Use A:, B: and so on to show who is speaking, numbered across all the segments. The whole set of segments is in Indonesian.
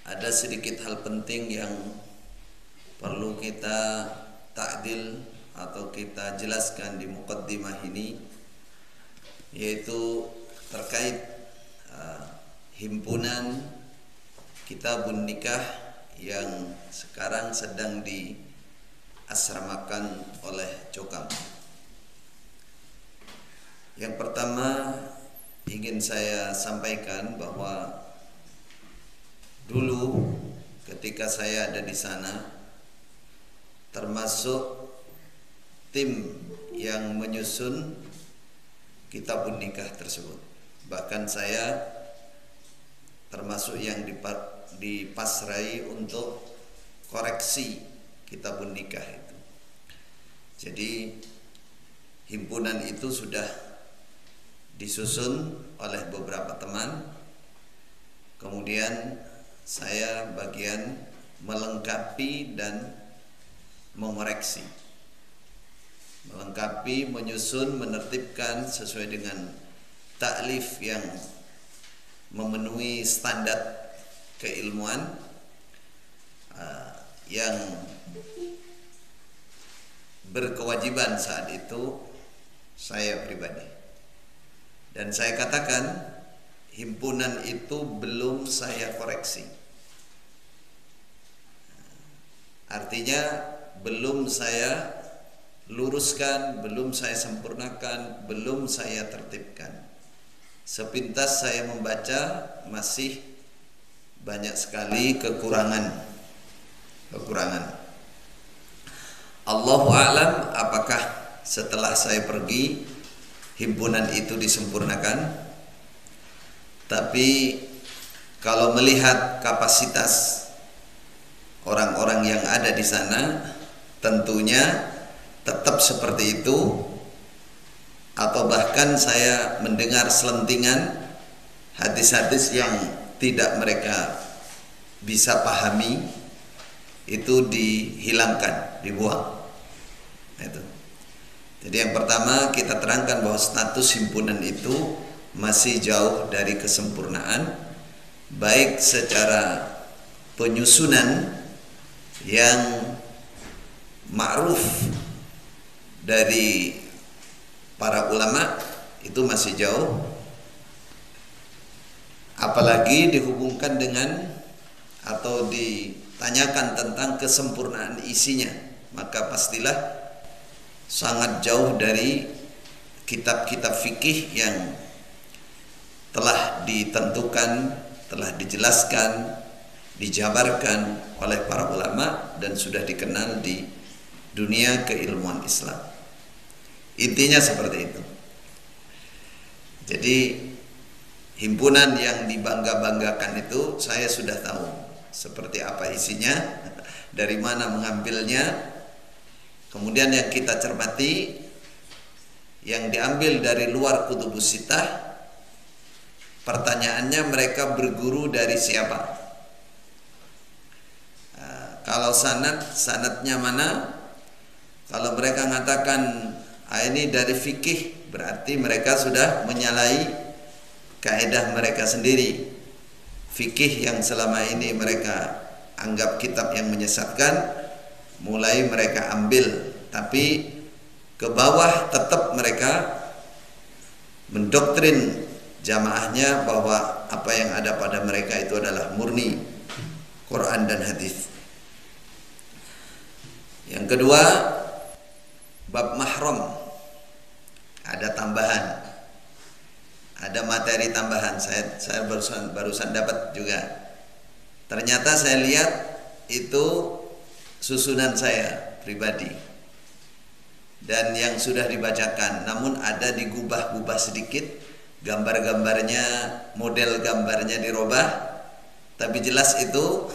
A: ada sedikit hal penting yang perlu kita ta'dil atau kita jelaskan di muqaddimah ini, yaitu terkait himpunan Kitabun Nikah yang sekarang sedang diasramakan oleh Cokam. Yang pertama ingin saya sampaikan bahwa dulu ketika saya ada di sana, termasuk tim yang menyusun Kitabun Nikah tersebut, bahkan saya termasuk yang dipasrai untuk koreksi Kitabun Nikah itu. Jadi himpunan itu sudah disusun oleh beberapa teman, kemudian saya bagian melengkapi dan mengoreksi, menyusun, menertibkan sesuai dengan taklif yang memenuhi standar keilmuan yang berkewajiban saat itu saya pribadi. Dan saya katakan himpunan itu belum saya koreksi. Artinya belum saya luruskan, belum saya sempurnakan, belum saya tertibkan. Sepintas saya membaca masih banyak sekali kekurangan. Allahu a'lam apakah setelah saya pergi himpunan itu disempurnakan. Tapi kalau melihat kapasitas orang-orang yang ada di sana, tentunya tetap seperti itu, atau bahkan saya mendengar selentingan hadis-hadis yang tidak mereka bisa pahami, itu dihilangkan, dibuang. Itu. Jadi yang pertama kita terangkan bahwa status himpunan itu masih jauh dari kesempurnaan, baik secara penyusunan yang ma'ruf dari para ulama itu masih jauh, apalagi dihubungkan dengan atau ditanyakan tentang kesempurnaan isinya, maka pastilah sangat jauh dari kitab-kitab fikih yang telah ditentukan, telah dijelaskan, dijabarkan oleh para ulama dan sudah dikenal di dunia keilmuan Islam. Intinya seperti itu. Jadi himpunan yang dibangga-banggakan itu saya sudah tahu seperti apa isinya, dari mana mengambilnya. Kemudian yang kita cermati, yang diambil dari luar Kutubus Sittah, pertanyaannya mereka berguru dari siapa? Kalau sanadnya mana? Kalau mereka mengatakan ini dari fikih, berarti mereka sudah menyalahi kaidah mereka sendiri. Fikih yang selama ini mereka anggap kitab yang menyesatkan, mulai mereka ambil, tapi ke bawah tetap mereka mendoktrin jamaahnya bahwa apa yang ada pada mereka itu adalah murni Quran dan hadis. Yang kedua, bab mahram. Ada tambahan, ada materi tambahan. Saya barusan dapat juga. Ternyata saya lihat itu susunan saya pribadi dan yang sudah dibacakan, namun ada digubah-gubah sedikit, gambar-gambarnya, model gambarnya dirubah, tapi jelas itu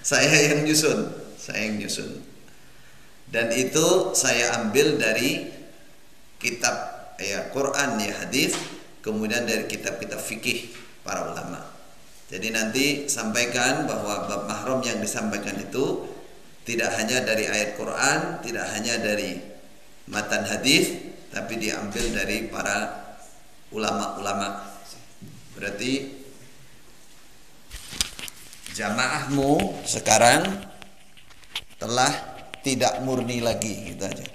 A: saya yang nyusun. Dan itu saya ambil dari kitab ya Quran, ya hadis, kemudian dari kitab-kitab fikih para ulama. Jadi nanti sampaikan bahwa bab mahram yang disampaikan itu tidak hanya dari ayat Quran, tidak hanya dari matan hadis, tapi diambil dari para ulama-ulama. Berarti jamaahmu sekarang telah tidak murni lagi, gitu aja.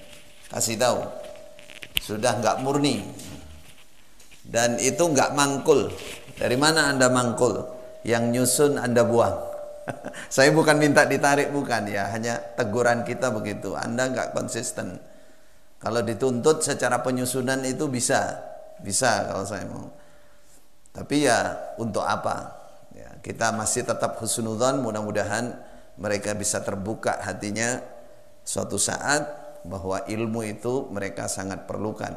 A: Kasih tahu, sudah nggak murni. Dan itu nggak mangkul. Dari mana Anda mangkul? Yang nyusun Anda buang. Saya bukan minta ditarik, bukan ya, hanya teguran kita begitu. Anda nggak konsisten. Kalau dituntut secara penyusunan itu bisa kalau saya mau. Tapi ya untuk apa? Ya, kita masih tetap husnudzon, mudah-mudahan mereka bisa terbuka hatinya suatu saat bahwa ilmu itu mereka sangat perlukan.